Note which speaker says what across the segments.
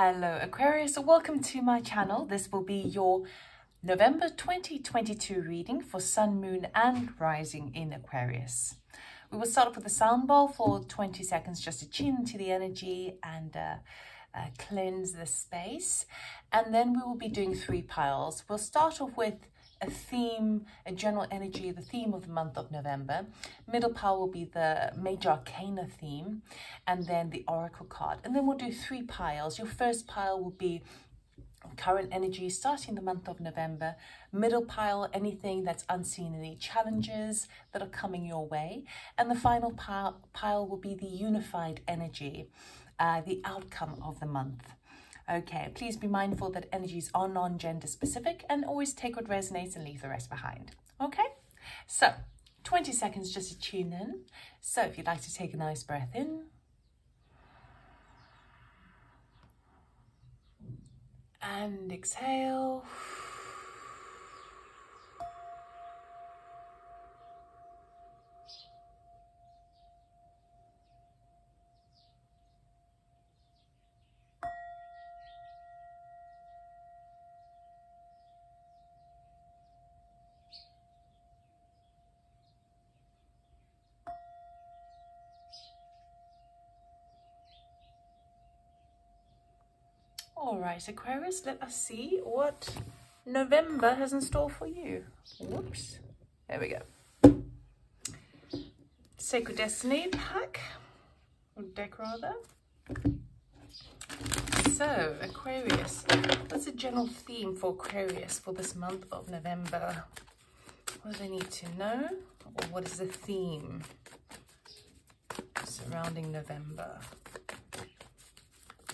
Speaker 1: Hello Aquarius, welcome to my channel. This will be your November 2022 reading for Sun, Moon and Rising in Aquarius. We will start off with a sound bowl for 20 seconds just to tune into the energy and cleanse the space. And then we will be doing 3 piles. We'll start off with a theme, a general energy, the theme of the month of November. Middle pile will be the major arcana theme, and then the oracle card. And then we'll do 3 piles. Your first pile will be current energy starting the month of November. Middle pile, anything that's unseen, any challenges that are coming your way. And the final pile will be the unified energy, the outcome of the month. Okay, please be mindful that energies are non-gender specific and always take what resonates and leave the rest behind. Okay, so 20 seconds just to tune in. So if you'd like to take a nice breath in and exhale. All right, Aquarius, let us see what November has in store for you. Whoops. There we go. Sacred Destiny pack, or deck rather. So, Aquarius, what's a general theme for Aquarius for this month of November? What do they need to know? Or what is the theme surrounding November?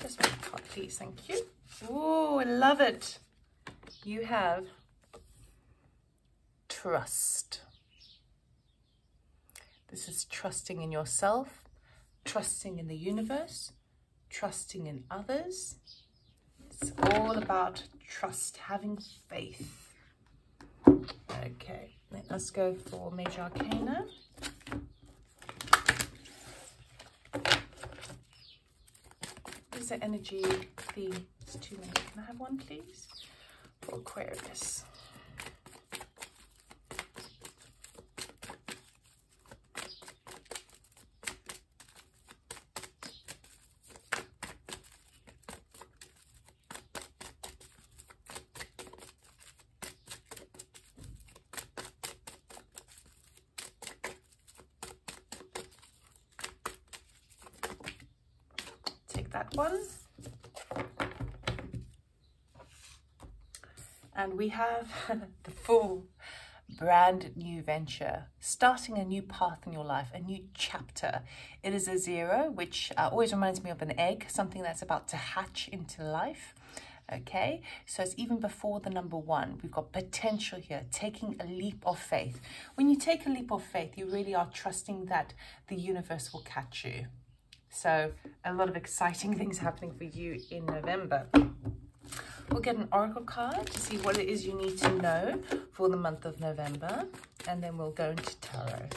Speaker 1: Just one card, please. Thank you. Oh, I love it. You have trust. This is trusting in yourself, trusting in the universe, trusting in others. It's all about trust, having faith. Okay, let's go for Major Arcana. The energy theme. It's too many. Can I have one, please? For Aquarius. That one, and we have the full brand new venture, starting a new path in your life, a new chapter. It is a 0, which always reminds me of an egg, something that's about to hatch into life. Okay, so it's even before the number 1. We've got potential here, taking a leap of faith. When you take a leap of faith, you really are trusting that the universe will catch you. So a lot of exciting things happening for you in November. We'll get an oracle card to see what it is you need to know for the month of November. And then we'll go into tarot.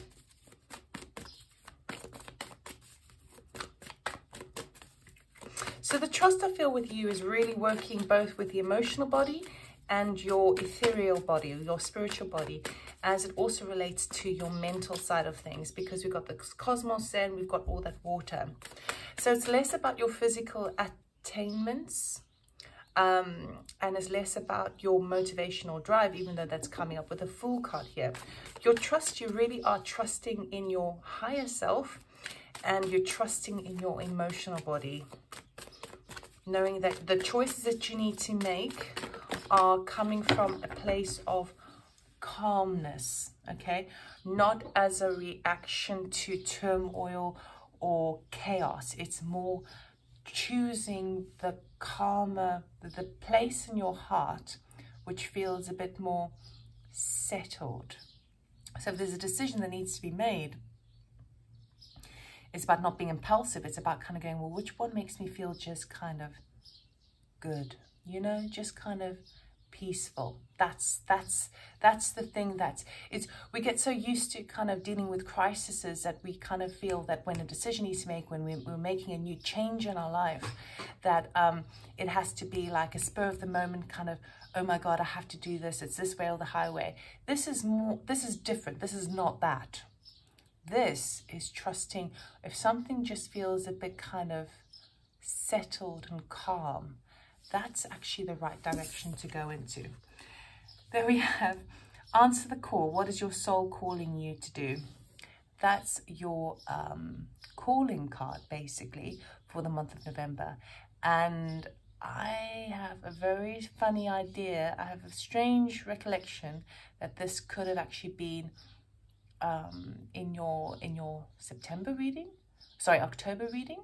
Speaker 1: So the trust I feel with you is really working both with the emotional body and your ethereal body, your spiritual body, as it also relates to your mental side of things, because we've got the cosmos there and we've got all that water. So it's less about your physical attainments and it's less about your motivational drive, even though that's coming up with a Fool card here. Your trust, you really are trusting in your higher self and you're trusting in your emotional body, knowing that the choices that you need to make are coming from a place of calmness, okay? Not as a reaction to turmoil or chaos. It's more choosing the calmer, the place in your heart which feels a bit more settled. So if there's a decision that needs to be made, it's about not being impulsive. It's about kind of going, well, which one makes me feel just kind of good, you know, just kind of peaceful. That's the thing we get so used to kind of dealing with crises that we kind of feel that when a decision needs to make, when we're making a new change in our life, that it has to be like a spur of the moment kind of, oh my God, I have to do this. It's this way or the highway. This is different. This is not that. This is trusting. If something just feels a bit kind of settled and calm, that's actually the right direction to go into. Then we have answer the call. What is your soul calling you to do? That's your calling card, basically, for the month of November. And I have a very funny idea. I have a strange recollection that this could have actually been in your September reading, sorry, October reading.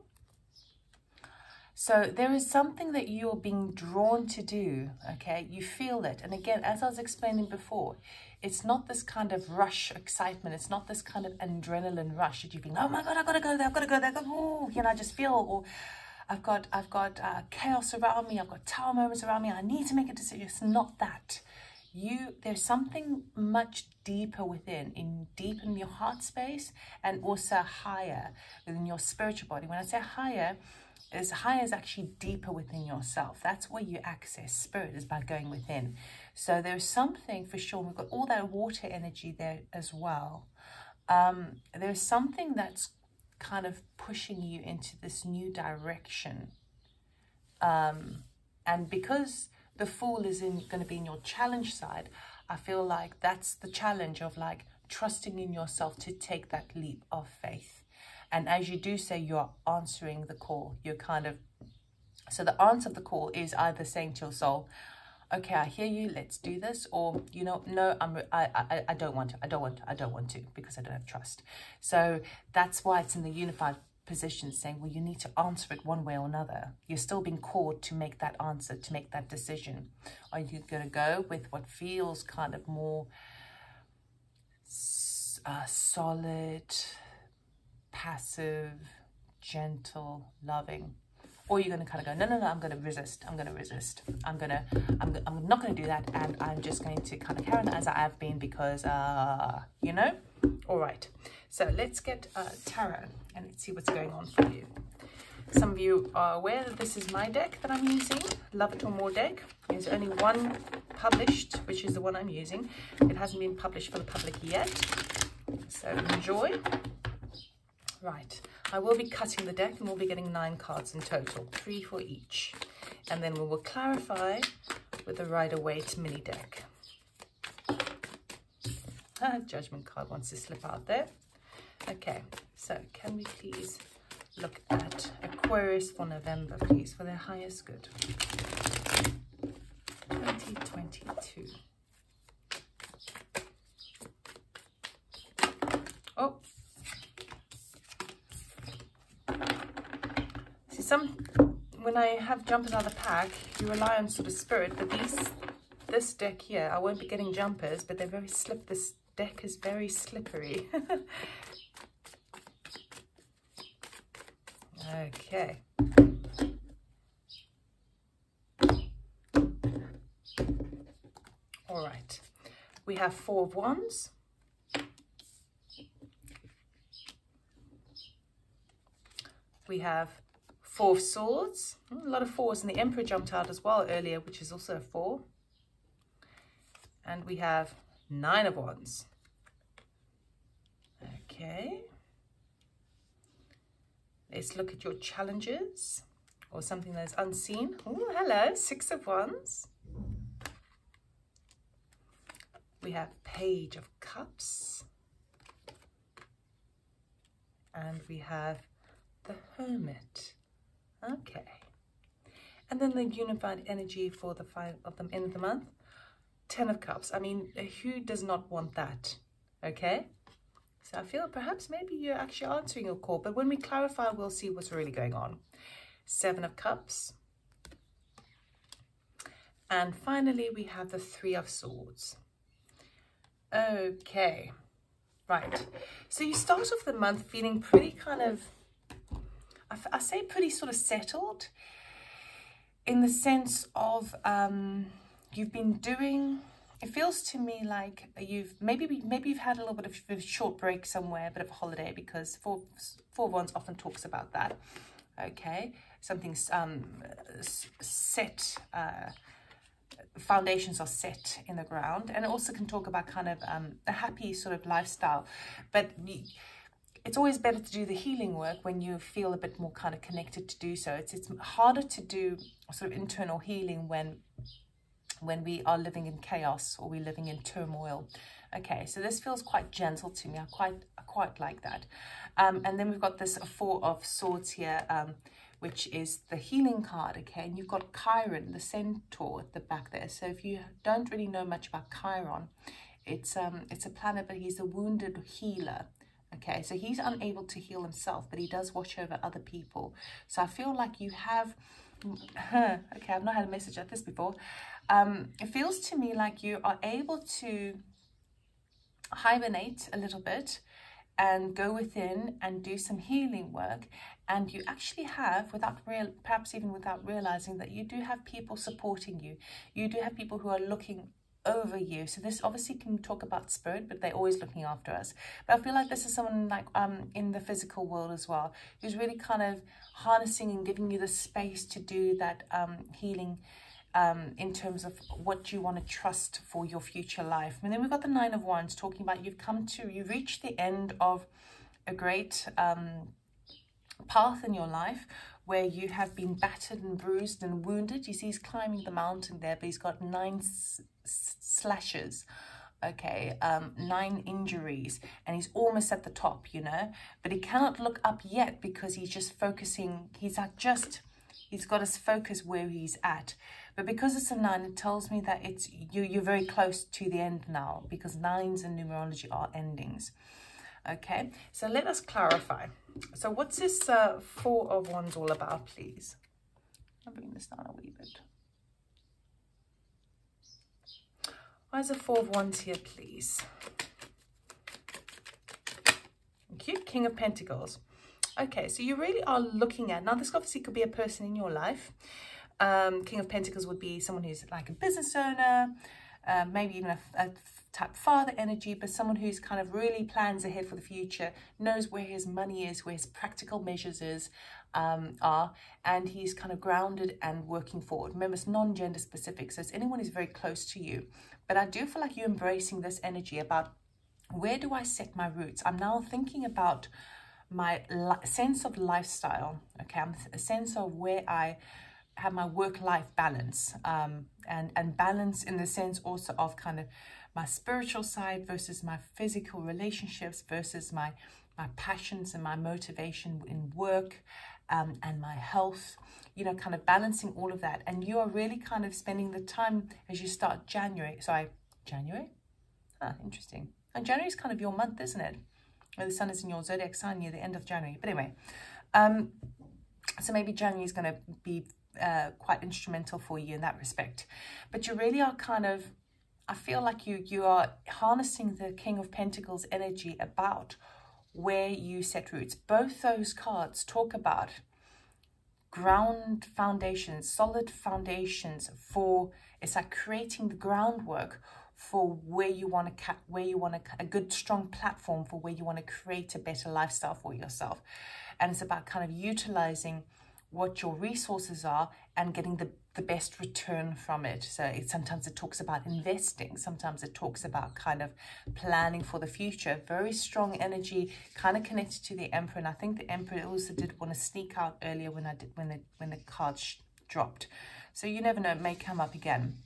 Speaker 1: So there is something that you're being drawn to do, okay? You feel it. And again, as I was explaining before, it's not this kind of rush excitement. It's not this kind of adrenaline rush that you think, oh my God, I've got to go there, I've got to go there. Oh, you know, I just feel, or I've got chaos around me. I've got tower moments around me. I need to make a decision. It's not that. There's something much deeper within, deep in your heart space, and also higher within your spiritual body. When I say higher is actually deeper within yourself. That's where you access spirit, is by going within. So there's something for sure. We've got all that water energy there as well. There's something that's kind of pushing you into this new direction. And because the Fool is going to be in your challenge side, I feel like that's the challenge of like trusting in yourself to take that leap of faith. And as you do so, you're answering the call. You're kind of, so the answer of the call is either saying to your soul, okay, I hear you, let's do this, or, you know, no, I don't want to, I don't want to, because I don't have trust. So that's why it's in the unified position, saying, well, you need to answer it one way or another. You're still being called to make that answer, to make that decision. Are you going to go with what feels kind of more solid, passive, gentle, loving? Or you're going to kind of go, no, I'm going to resist. I'm not going to do that. And I'm just going to kind of carry on as I have been because, you know? All right. So let's get tarot and let's see what's going on for you. Some of you are aware that this is my deck that I'm using. Love It or More deck. There's only one published, which is the one I'm using. It hasn't been published for the public yet. So enjoy. Right. I will be cutting the deck and we'll be getting 9 cards in total, 3 for each. And then we will clarify with the Rider-Waite mini deck. Judgment card wants to slip out there. Okay, so can we please look at Aquarius for November, please, for their highest good. 2022. Oh. See, when I have jumpers out of the pack, you rely on sort of spirit, but this deck here, I won't be getting jumpers, but they're very this deck is very slippery. Okay. All right. We have 4 of Wands. We have 4 of Swords. A lot of 4s, and the Emperor jumped out as well earlier, which is also a 4. And we have 9 of Wands. Okay. Let's look at your challenges or something that's unseen. Oh, hello, 6 of Wands. We have Page of Cups. And we have the Hermit. Okay. And then the unified energy for the 5 of them end of the month. 10 of Cups. I mean, who does not want that? Okay. So I feel perhaps maybe you're actually answering your call, but when we clarify, we'll see what's really going on. 7 of Cups. And finally, we have the 3 of Swords. Okay. Right. So you start off the month feeling pretty kind of, I say pretty sort of settled, in the sense of you've been doing, it feels to me like maybe you've had a little bit of a short break somewhere, a bit of a holiday, because 4 of Wands often talks about that. Okay, something's set, foundations are set in the ground. And it also can talk about kind of a happy sort of lifestyle. But it's always better to do the healing work when you feel a bit more kind of connected to do so. It's harder to do sort of internal healing when we are living in chaos or we're living in turmoil. Okay, so this feels quite gentle to me. I quite like that. And then we've got this Four of Swords here, which is the healing card. Okay, and you've got Chiron, the centaur, at the back there. So if you don't really know much about Chiron, it's a planet, but he's a wounded healer. Okay, so he's unable to heal himself, but he does watch over other people. So I feel like you have, okay, I've not had a message like this before. It feels to me like you are able to hibernate a little bit and go within and do some healing work. And you actually have, perhaps even without realizing, that you do have people supporting you. You do have people who are looking over you. So this obviously can talk about spirit, but they're always looking after us. But I feel like this is someone like in the physical world as well, who's really kind of harnessing and giving you the space to do that healing in terms of what you want to trust for your future life. And then we've got the Nine of Wands talking about you've reached the end of a great path in your life where you have been battered and bruised and wounded. You see he's climbing the mountain there, but he's got 9 slashes, okay, 9 injuries, and he's almost at the top, you know, but he cannot look up yet because he's just focusing. He's got his focus where he's at. But because it's a 9, it tells me that you're very close to the end now, because 9s in numerology are endings. Okay, so let us clarify. So what's this Four of Wands all about, please? I'll bring this down a wee bit. Why is the Four of Wands here, please? Thank you. King of Pentacles. Okay, so you really are looking at, now this obviously could be a person in your life. King of Pentacles would be someone who's like a business owner, maybe even a type father energy, but someone who's kind of really plans ahead for the future, knows where his money is, where his practical measures are, and he's kind of grounded and working forward. Remember, it's non-gender specific, so it's anyone who's very close to you. But I do feel like you're embracing this energy about, where do I set my roots? I'm now thinking about my sense of lifestyle, okay, a sense of where I have my work-life balance, and balance in the sense also of kind of my spiritual side versus my physical relationships versus my passions and my motivation in work, and my health, you know, kind of balancing all of that. And you are really kind of spending the time as you start January. Interesting. And January is kind of your month, isn't it? Where the sun is in your zodiac sign near the end of January. But anyway, so maybe January is going to be quite instrumental for you in that respect. But you really are kind of, I feel like you are harnessing the King of Pentacles energy about where you set roots. Both those cards talk about ground foundations, solid foundations for, it's like creating the groundwork for where you want a good strong platform for where you want to create a better lifestyle for yourself. And it's about kind of utilizing what your resources are and getting the best return from it. So sometimes it talks about investing, sometimes it talks about kind of planning for the future. Very strong energy, kind of connected to the Emperor. And I think the Emperor also did want to sneak out earlier when the cards dropped. So you never know, it may come up again.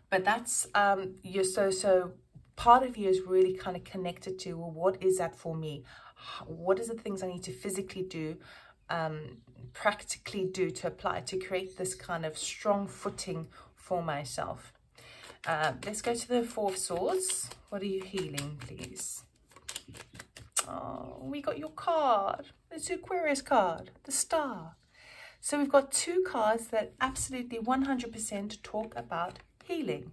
Speaker 1: But that's so part of you is really kind of connected to, well, what is that for me? What is the things I need to physically do, practically do, to apply to create this kind of strong footing for myself? Let's go to the Four of Swords. What are you healing, please? Oh, we got your card. It's the Aquarius card, the Star. So we've got 2 cards that absolutely 100% talk about healing.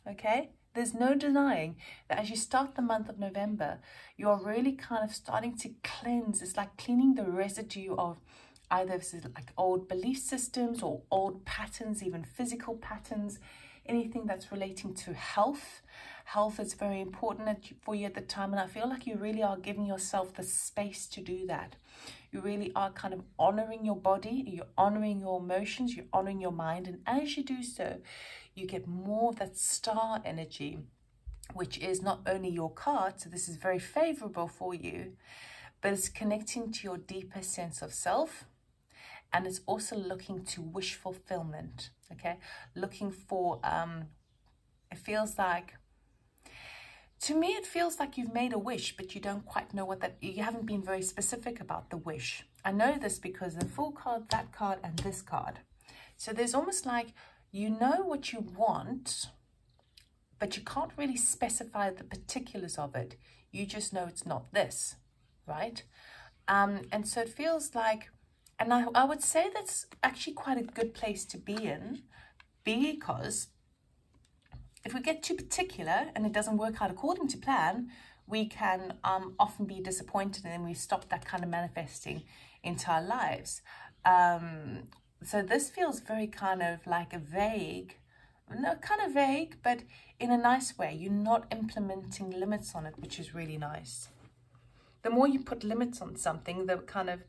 Speaker 1: Okay, there's no denying that as you start the month of November, you're really kind of starting to cleanse. It's like cleaning the residue of either like old belief systems or old patterns, even physical patterns, anything that's relating to health. Health is very important for you at the time, and I feel like you really are giving yourself the space to do that. You really are kind of honoring your body, you're honoring your emotions, you're honoring your mind, and as you do so, you get more of that star energy, which is not only your card, so this is very favorable for you, but it's connecting to your deeper sense of self, and it's also looking to wish fulfillment, okay? Looking for, it feels like, to me, it feels like you've made a wish, but you don't quite know what that, you haven't been very specific about the wish. I know this because the Fool card, that card, and this card. So there's almost like, you know what you want, but you can't really specify the particulars of it. You just know it's not this, right? And so it feels like, and I would say that's actually quite a good place to be in, because if we get too particular and it doesn't work out according to plan, we can often be disappointed, and then we stop that kind of manifesting into our lives. So this feels very kind of like a vague, no, kind of vague, but in a nice way. You're not implementing limits on it, which is really nice. The more you put limits on something, the kind of,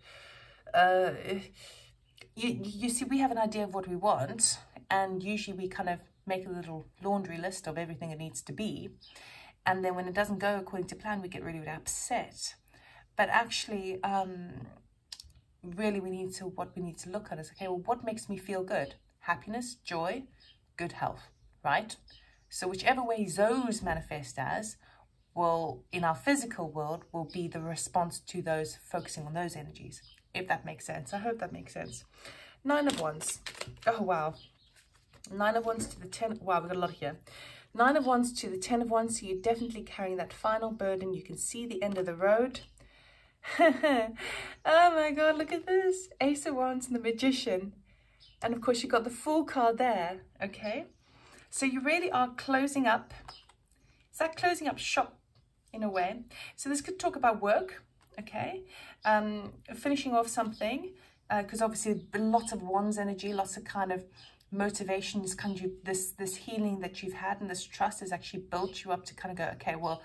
Speaker 1: you see, we have an idea of what we want, and usually we kind of make a little laundry list of everything it needs to be. And then when it doesn't go according to plan, we get really, really upset. But actually, really what we need to look at is, okay, well, what makes me feel good? Happiness, joy, good health, right? So whichever way those manifest as will, in our physical world, will be the response to those, focusing on those energies, if that makes sense. I hope that makes sense. 9 of Wands. Oh, wow. 9 of Wands to the 10. Wow, we've got a lot here. 9 of Wands to the 10 of Wands. So you're definitely carrying that final burden. You can see the end of the road. Oh my God, look at this. Ace of Wands and the Magician. And of course, you've got the Fool card there. Okay. So you really are closing up. Is that closing up shop in a way? So this could talk about work. Okay. Finishing off something. Because obviously lots of Wands energy, lots of kind of motivations, kind of this healing that you've had, and this trust has actually built you up to kind of go, okay, well,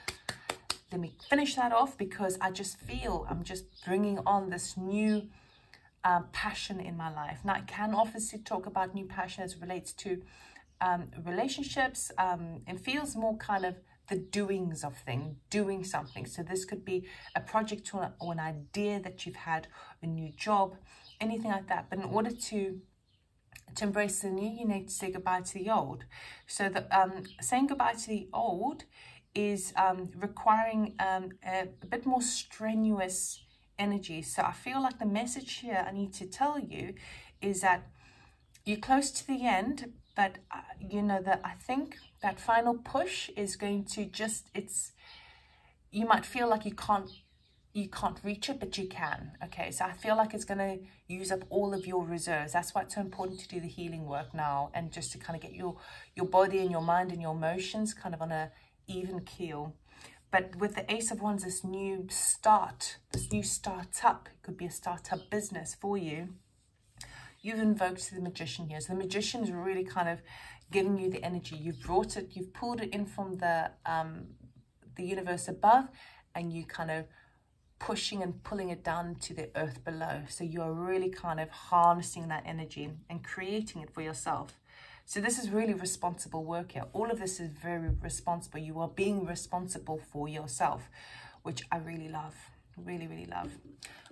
Speaker 1: let me finish that off, because I just feel I'm just bringing on this new passion in my life. Now, I can obviously talk about new passion as it relates to relationships. It feels more kind of the doings of things, doing something. So this could be a project or an idea that you've had, a new job, anything like that. But in order to embrace the new, you need to say goodbye to the old. So that saying goodbye to the old is requiring a bit more strenuous energy. So I feel like the message here I need to tell you is that you're close to the end, but you know that I think that final push is going to just, you might feel like you can't reach it, but you can. Okay, so I feel like it's going to use up all of your reserves. That's why it's so important to do the healing work now, and just to kind of get your body and your mind and your emotions kind of on a even keel. But with the Ace of Wands, this new startup, it could be a startup business for you. You've invoked the Magician here. So the Magician is really kind of giving you the energy. You've brought it, you've pulled it in from the universe above, and you kind of pushing and pulling it down to the earth below. So you're really kind of harnessing that energy and creating it for yourself. So this is really responsible work here. All of this is very responsible. You are being responsible for yourself, which I really love. Really, really love.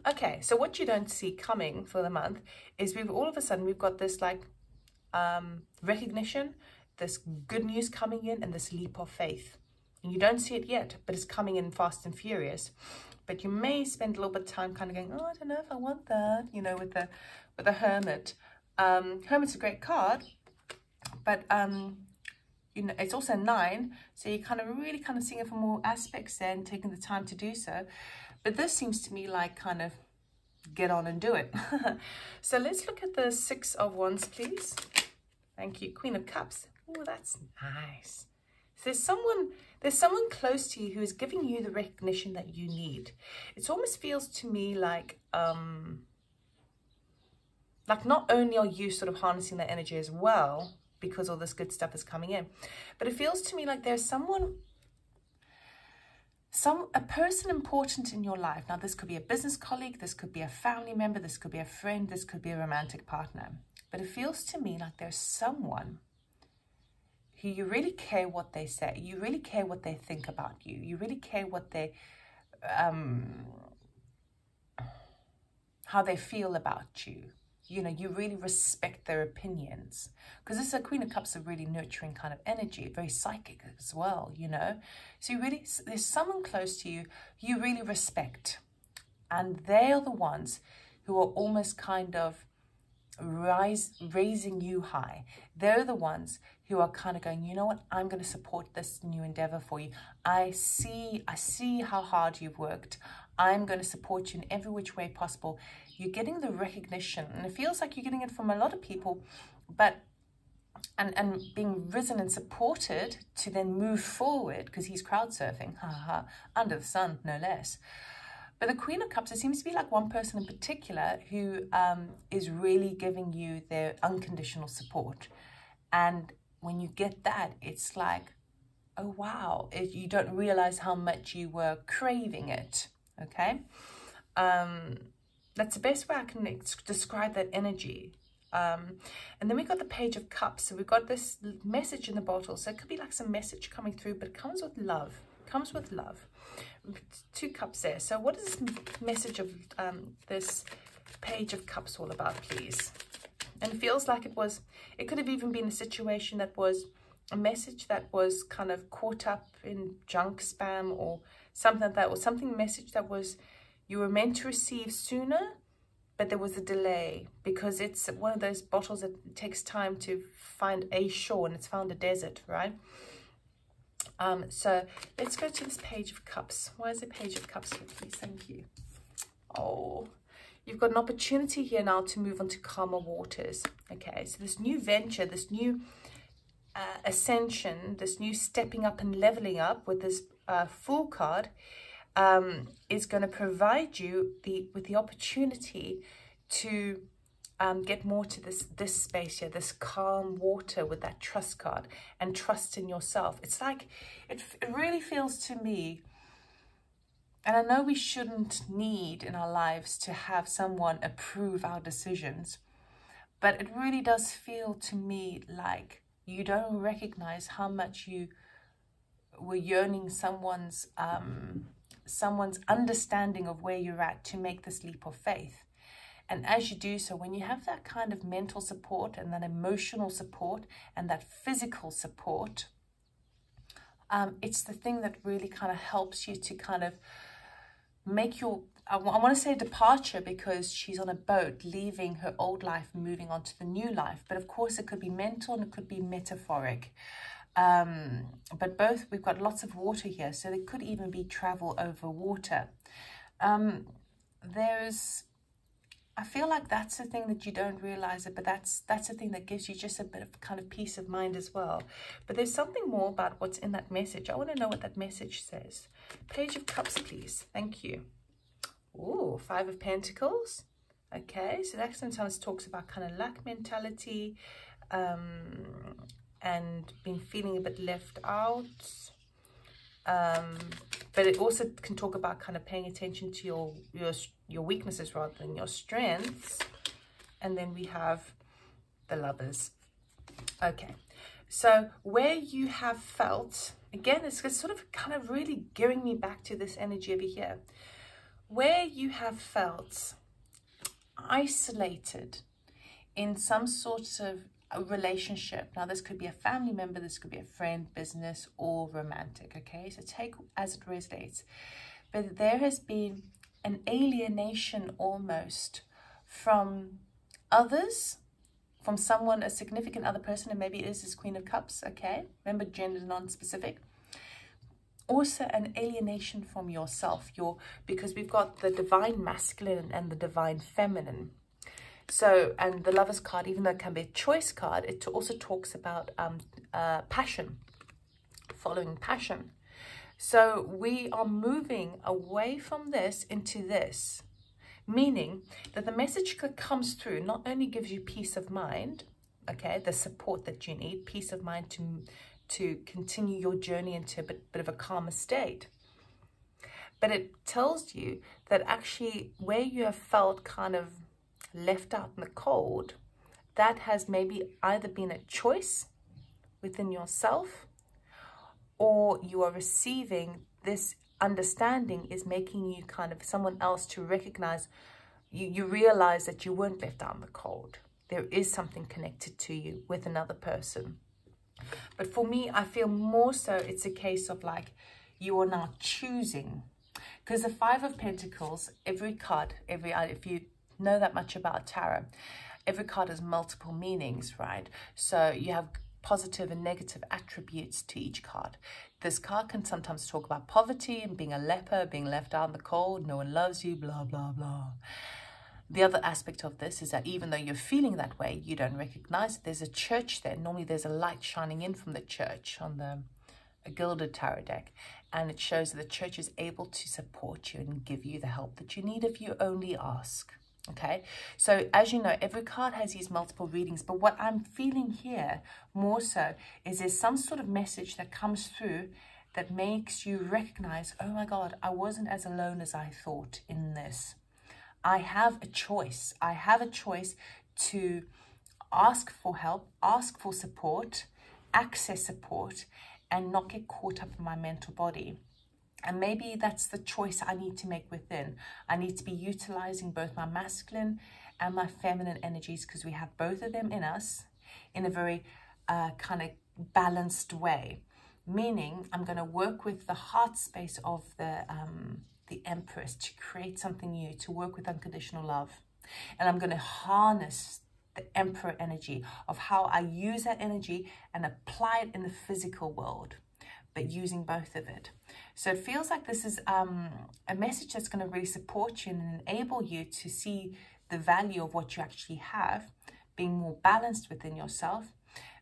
Speaker 1: Okay, so what you don't see coming for the month is all of a sudden we've got this like recognition, this good news coming in, and this leap of faith. And you don't see it yet, but it's coming in fast and furious. But you may spend a little bit of time kind of going, oh, I don't know if I want that, you know, with the Hermit. Hermit's a great card, but you know, it's also 9, so you kind of really kind of seeing it from more aspects there and taking the time to do so. But this seems to me like kind of get on and do it. So let's look at the 6 of Wands, please. Thank you. Queen of Cups. Oh, that's nice. So there's someone close to you who is giving you the recognition that you need. It almost feels to me like not only are you sort of harnessing that energy as well, because all this good stuff is coming in. But it feels to me like there's a person important in your life. Now, this could be a business colleague, this could be a family member, this could be a friend, this could be a romantic partner. But it feels to me like there's someone who you really care what they say, you really care what they think about you, you really care what they, how they feel about you. You know, you really respect their opinions. Because this is a Queen of Cups, a really nurturing kind of energy, very psychic as well, you know. So there's someone close to you you really respect. And they are the ones who are almost kind of raising you high. They're the ones who are kind of going, you know what, I'm going to support this new endeavor for you. I see how hard you've worked. I'm going to support you in every which way possible. You're getting the recognition, and it feels like you're getting it from a lot of people, but and being risen and supported to then move forward, because he's crowd surfing, under the sun, no less. But the Queen of Cups, it seems to be like one person in particular who is really giving you their unconditional support. And when you get that, it's like, oh, wow, you don't realize how much you were craving it, okay? That's the best way I can describe that energy. And then we got the Page of Cups. So we've got this message in the bottle. So it could be like some message coming through, but it comes with love. Comes with love. 2 cups there. So what is this message of this Page of Cups all about, please? And it feels like it could have even been a situation that was a message that was kind of caught up in junk spam or something like that, or message that was you were meant to receive sooner, but there was a delay, because it's one of those bottles that takes time to find a shore, and it's found a desert, right? So let's go to this Page of Cups. Why is the Page of Cups here, please? Thank you. Oh, you've got an opportunity here now to move on to calmer waters. Okay, so this new venture, this new ascension, this new stepping up and leveling up with this Fool card is going to provide you with the opportunity to get more to this space here, this calm water with that trust card, and trust in yourself. It's like, it really feels to me, and I know we shouldn't need in our lives to have someone approve our decisions, but it really does feel to me like you don't recognize how much you were yearning someone's understanding of where you're at to make this leap of faith. And as you do so, when you have that kind of mental support and that emotional support and that physical support, it's the thing that really kind of helps you to kind of make your, I want to say departure, because she's on a boat leaving her old life, moving on to the new life. But of course, it could be mental and it could be metaphoric. But both, we've got lots of water here, so there could even be travel over water. I feel like that's the thing that you don't realize it, but that's the thing that gives you just a bit of kind of peace of mind as well. But there's something more about what's in that message. I want to know what that message says. Page of Cups, please. Thank you. Ooh, 5 of Pentacles. Okay, so that sometimes talks about kind of lack mentality, and being feeling a bit left out. But it also can talk about kind of paying attention to your weaknesses rather than your strengths. And then we have the Lovers. Okay, so where you have felt, again, it's sort of kind of really gearing me back to this energy over here. Where you have felt isolated in some sort of a relationship. Now, this could be a family member, this could be a friend, business, or romantic, okay? So take as it resonates. But there has been an alienation almost from others, from someone, a significant other person, and maybe it is this Queen of Cups, okay? Remember, gender non-specific. Also an alienation from yourself, because we've got the divine masculine and the divine feminine. So, and the Lovers card, even though it can be a choice card, it also talks about passion, following passion. So we are moving away from this into this, meaning that the message that comes through not only gives you peace of mind, okay? The support that you need, peace of mind to continue your journey into a bit of a calmer state. But it tells you that actually where you have felt kind of left out in the cold, that has maybe either been a choice within yourself, or you are receiving this understanding is making you kind of someone else to recognize, you realize that you weren't left out in the cold. There is something connected to you with another person. But for me, I feel more so it's a case of like you are now choosing. Because the Five of Pentacles, every card, if you know that much about tarot, every card has multiple meanings, right? So you have positive and negative attributes to each card. This card can sometimes talk about poverty and being a leper, being left out in the cold, no one loves you, blah, blah, blah. The other aspect of this is that even though you're feeling that way, you don't recognize it. There's a church there. Normally there's a light shining in from the church on a gilded tarot deck. And it shows that the church is able to support you and give you the help that you need if you only ask. Okay, so as you know, every card has these multiple readings, but what I'm feeling here more so is there's some sort of message that comes through that makes you recognize, oh my God, I wasn't as alone as I thought in this. I have a choice. I have a choice to ask for help, ask for support, access support, and not get caught up in my mental body. And maybe that's the choice I need to make within. I need to be utilizing both my masculine and my feminine energies, because we have both of them in us in a very kind of balanced way. Meaning I'm going to work with the heart space of the Empress to create something new, to work with unconditional love. And I'm going to harness the Emperor energy of how I use that energy and apply it in the physical world, but using both of it. So it feels like this is a message that's going to really support you and enable you to see the value of what you actually have, being more balanced within yourself.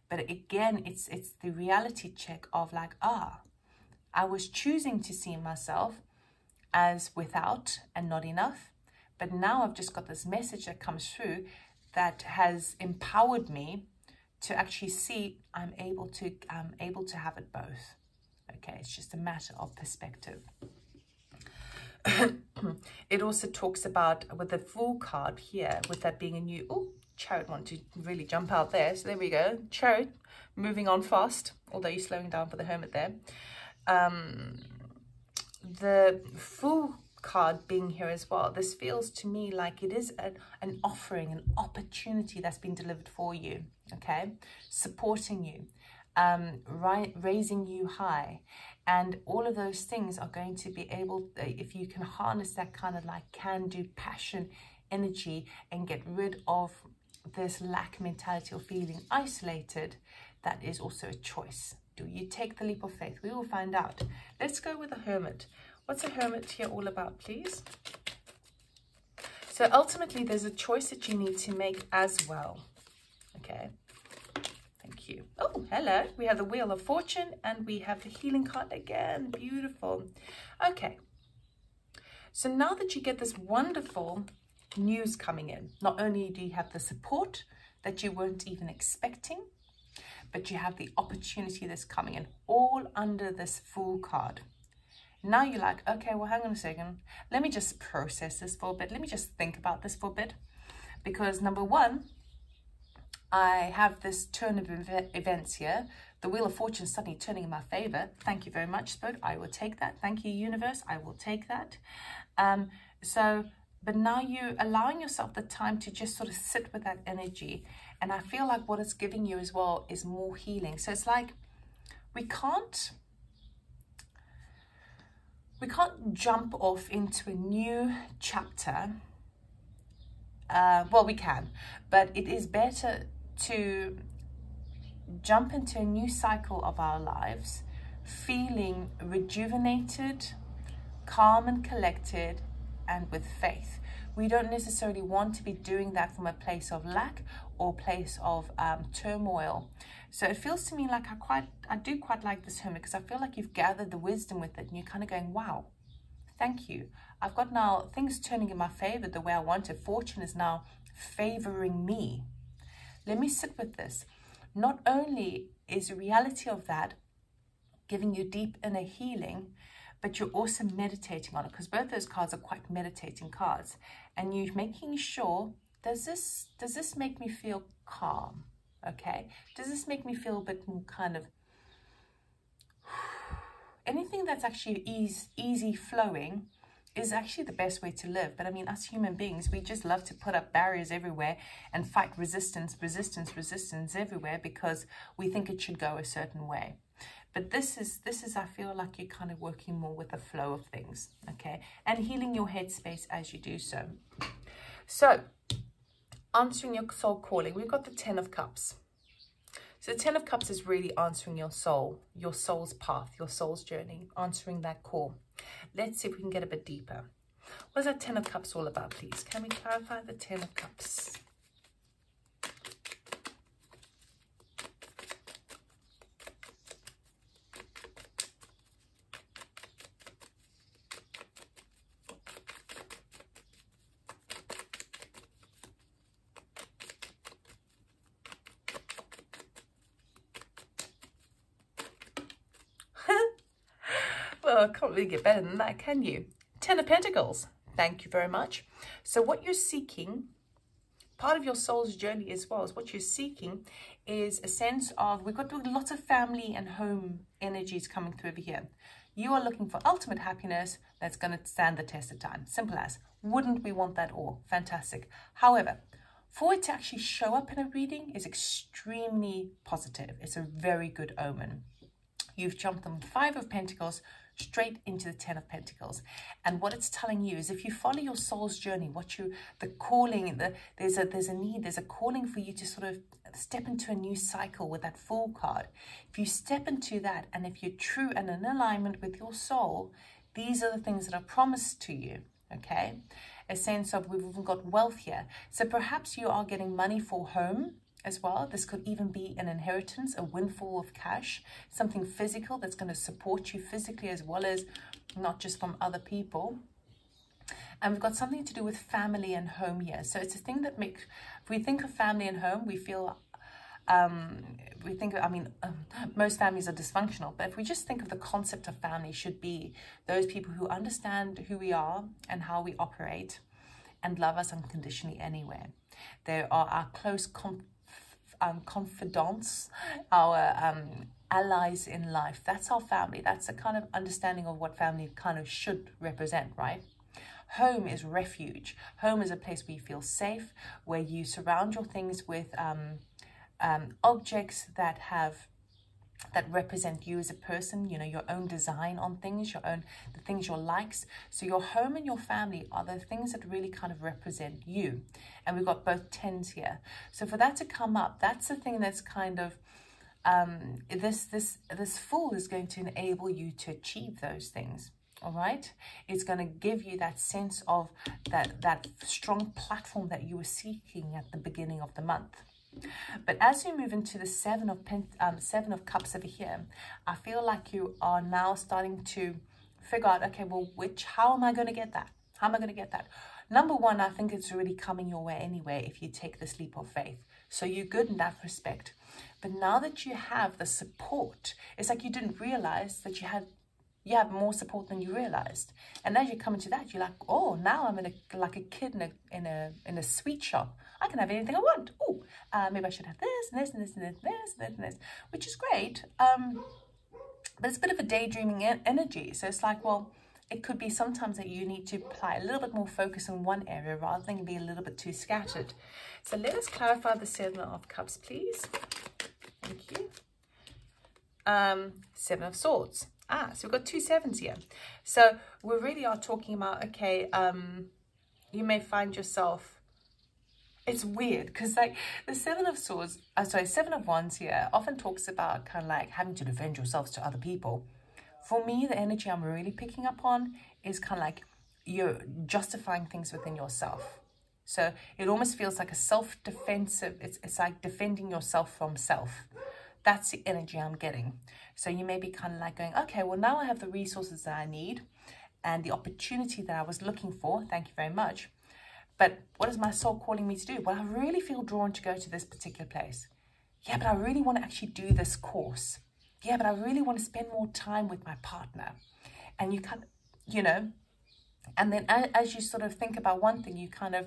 Speaker 1: But again, it's the reality check of like, I was choosing to see myself as without and not enough. But now I've just got this message that comes through that has empowered me to actually see I'm able to have it both. Okay, it's just a matter of perspective. It also talks about, with the Fool card here, with that being a new, Chariot want to really jump out there. So there we go. Chariot, moving on fast, although you're slowing down for the Hermit there. The Fool card being here as well, this feels to me like it is an offering, an opportunity that's been delivered for you, okay? Supporting you. Raising you high, and all of those things are going to be able, if you can harness that kind of like can-do passion energy and get rid of this lack mentality or feeling isolated, that is also a choice. Do you take the leap of faith? We will find out. Let's go with the Hermit. What's a Hermit here all about, please? So ultimately there's a choice that you need to make as well. Okay. You. Oh, hello. We have the Wheel of Fortune and we have the Healing card again. Beautiful. Okay. So now that you get this wonderful news coming in, not only do you have the support that you weren't even expecting, but you have the opportunity that's coming in, all under this Fool card. Now you're like, okay, well, hang on a second. Let me just process this for a bit. Let me just think about this for a bit. Because number one, I have this turn of events here. The Wheel of Fortune suddenly turning in my favor. Thank you very much, Spirit. I will take that. Thank you, Universe. I will take that. But now you're allowing yourself the time to just sort of sit with that energy. And I feel like what it's giving you as well is more healing. So it's like we can't jump off into a new chapter. Well, we can, but it is better to jump into a new cycle of our lives, feeling rejuvenated, calm and collected, and with faith. We don't necessarily want to be doing that from a place of lack or place of turmoil. So it feels to me like I do quite like this Hermit, because I feel like you've gathered the wisdom with it and you're kind of going, wow, thank you. I've got now things turning in my favor the way I wanted. Fortune is now favoring me. let me sit with this. Not only is the reality of that giving you deep inner healing, but you're also meditating on it, because both those cards are quite meditating cards. And you're making sure, does this make me feel calm? Okay, does this make me feel a bit more kind of, anything that's actually easy flowing is actually the best way to live. But I mean, us human beings, we just love to put up barriers everywhere and fight resistance everywhere, because we think it should go a certain way. But this is I feel like you're kind of working more with the flow of things, okay, and healing your headspace as you do so. So answering your soul calling, we've got the 10 of Cups. So the 10 of Cups is really answering your soul, your soul's path, your soul's journey, answering that call. Let's see if we can get a bit deeper. What is that 10 of Cups all about, please? Can we clarify the 10 of Cups? Well, I can't really get better than that, can you? 10 of Pentacles. Thank you very much. So what you're seeking, part of your soul's journey as well, is what you're seeking is a sense of, we've got lots of family and home energies coming through over here. You are looking for ultimate happiness that's going to stand the test of time. Simple as. Wouldn't we want that all? Fantastic. However, for it to actually show up in a reading is extremely positive. It's a very good omen. You've jumped from 5 of Pentacles straight into the 10 of Pentacles. And what it's telling you is, if you follow your soul's journey, the calling, there's a calling for you to sort of step into a new cycle with that Fool card. If you step into that, and if you're true and in alignment with your soul, these are the things that are promised to you, okay? A sense of, we've even got wealth here. So perhaps you are getting money for home as well. This could even be an inheritance, a windfall of cash, something physical that's going to support you physically as well as not just from other people. And we've got something to do with family and home here. So it's a thing that makes, if we think of family and home, we feel, most families are dysfunctional, but if we just think of the concept of family, should be those people who understand who we are and how we operate and love us unconditionally anyway. They are our close confidants, our allies in life. That's our family. That's a kind of understanding of what family kind of should represent, right? Home is refuge. Home is a place where you feel safe, where you surround your things with objects that represent you as a person, you know, your own design on things, the things, your likes. So your home and your family are the things that really kind of represent you. And we've got both 10s here. So for that to come up, that's the thing that's kind of, this Fool is going to enable you to achieve those things. All right, it's going to give you that sense of that strong platform that you were seeking at the beginning of the month. But as you move into the 7 of Cups over here, I feel like you are now starting to figure out, okay, well, how am I going to get that? How am I going to get that? Number one, I think it's really coming your way anyway if you take this leap of faith. So you're good in that respect. But now that you have the support, it's like you didn't realize that you have more support than you realized. And as you come into that, you're like, oh, now I'm like a kid in a sweet shop. I can have anything I want. Oh, maybe I should have this and this and this and this and this and this and this, which is great. But it's a bit of a daydreaming energy. So it's like, well, it could be sometimes that you need to apply a little bit more focus in one area rather than be a little bit too scattered. So let us clarify the 7 of Cups, please. Thank you. 7 of Swords. So we've got 2 7s here. So we really are talking about, okay, you may find yourself, it's weird because like the 7 of Swords, 7 of Wands here often talks about kind of like having to defend yourselves to other people. For me, the energy I'm really picking up on is kind of like you're justifying things within yourself. So it almost feels like a self-defensive, it's like defending yourself from self. That's the energy I'm getting. So you may be kind of like going, okay, well, now I have the resources that I need and the opportunity that I was looking for. Thank you very much. but what is my soul calling me to do? Well, I really feel drawn to go to this particular place. Yeah, but I really want to actually do this course. Yeah, but I really want to spend more time with my partner. And you kind of, you know, and then as you sort of think about one thing, you kind of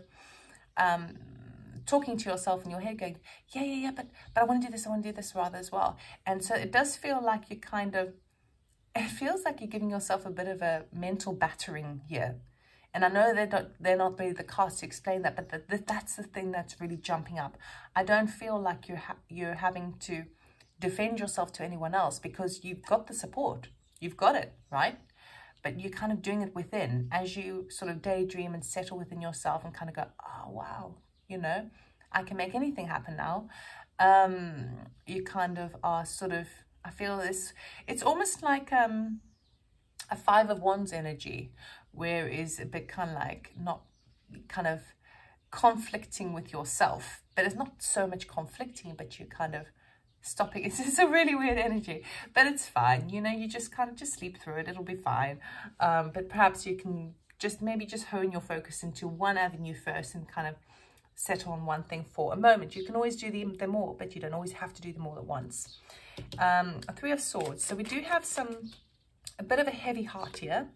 Speaker 1: talking to yourself in your head going, yeah, but I want to do this rather as well. And so it does feel like you kind of, it feels like you're giving yourself a bit of a mental battering here. And I know they're not really the cards to explain that, but that's the thing that's really jumping up. I don't feel like you're having to defend yourself to anyone else, because you've got the support. You've got it, right? But you're kind of doing it within as you sort of daydream and settle within yourself and kind of go, oh, wow, you know, I can make anything happen now. You kind of are sort of, I feel this, it's almost like a 5 of Wands energy, where it's a bit kind of like not kind of conflicting with yourself, but it's not so much conflicting, but you kind of stopping. It's a really weird energy, but it's fine. You know, you just kind of just sleep through it. It'll be fine. But perhaps you can maybe just hone your focus into one avenue first and kind of settle on one thing for a moment. You can always do them all, but you don't always have to do them all at once. A 3 of Swords. So we do have a bit of a heavy heart here.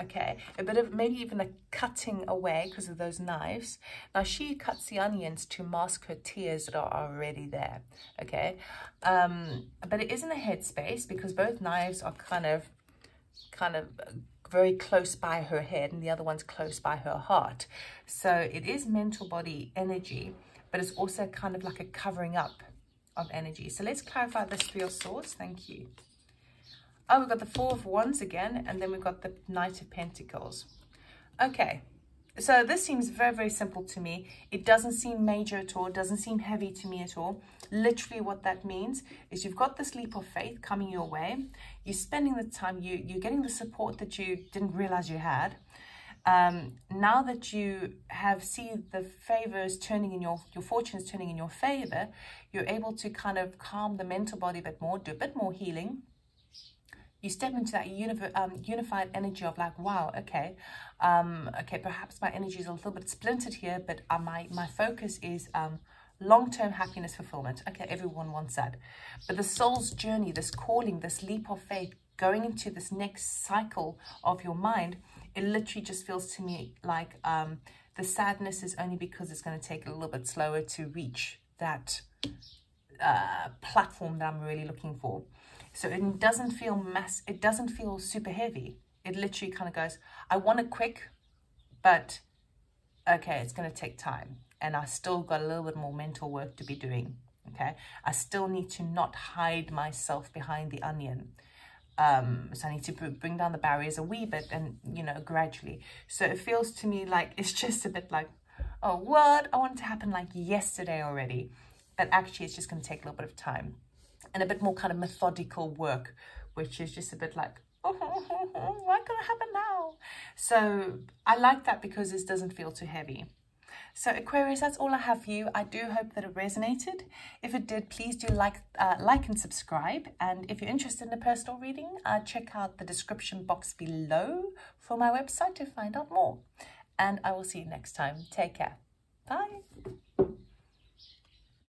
Speaker 1: Okay, a bit of maybe even a cutting away because of those knives. Now she cuts the onions to mask her tears that are already there. Okay, but it is in a headspace because both knives are kind of very close by her head, and the other one's close by her heart. So it is mental body energy, but it's also kind of like a covering up of energy. So let's clarify this 3 of Swords. Thank you. Oh, we've got the 4 of Wands again, and then we've got the Knight of Pentacles. Okay, so this seems very, very simple to me. It doesn't seem major at all. It doesn't seem heavy to me at all. Literally what that means is you've got this leap of faith coming your way. You're spending the time, you're getting the support that you didn't realize you had. Now that you have seen the favors turning in your fortunes turning in your favor, you're able to kind of calm the mental body a bit more, do a bit more healing. You step into that unified energy of like, wow, okay, perhaps my energy is a little bit splintered here, but my focus is long-term happiness, fulfillment. Okay, everyone wants that. But the soul's journey, this calling, this leap of faith, going into this next cycle of your mind, it literally just feels to me like the sadness is only because it's going to take a little bit slower to reach that platform that I'm really looking for. So it doesn't feel it doesn't feel super heavy. It literally kind of goes, I want it quick, but okay, it's going to take time. And I still got a little bit more mental work to be doing. Okay, I still need to not hide myself behind the onion. So I need to bring down the barriers a wee bit, and, you know, gradually. So it feels to me like it's just a bit like, oh, what? I want it to happen like yesterday already. But actually, it's just going to take a little bit of time. And a bit more kind of methodical work, which is just a bit like, oh, what's going to happen now? So I like that because this doesn't feel too heavy. So Aquarius, that's all I have for you. I do hope that it resonated. If it did, please do like and subscribe. And if you're interested in a personal reading, check out the description box below for my website to find out more. And I will see you next time. Take care. Bye.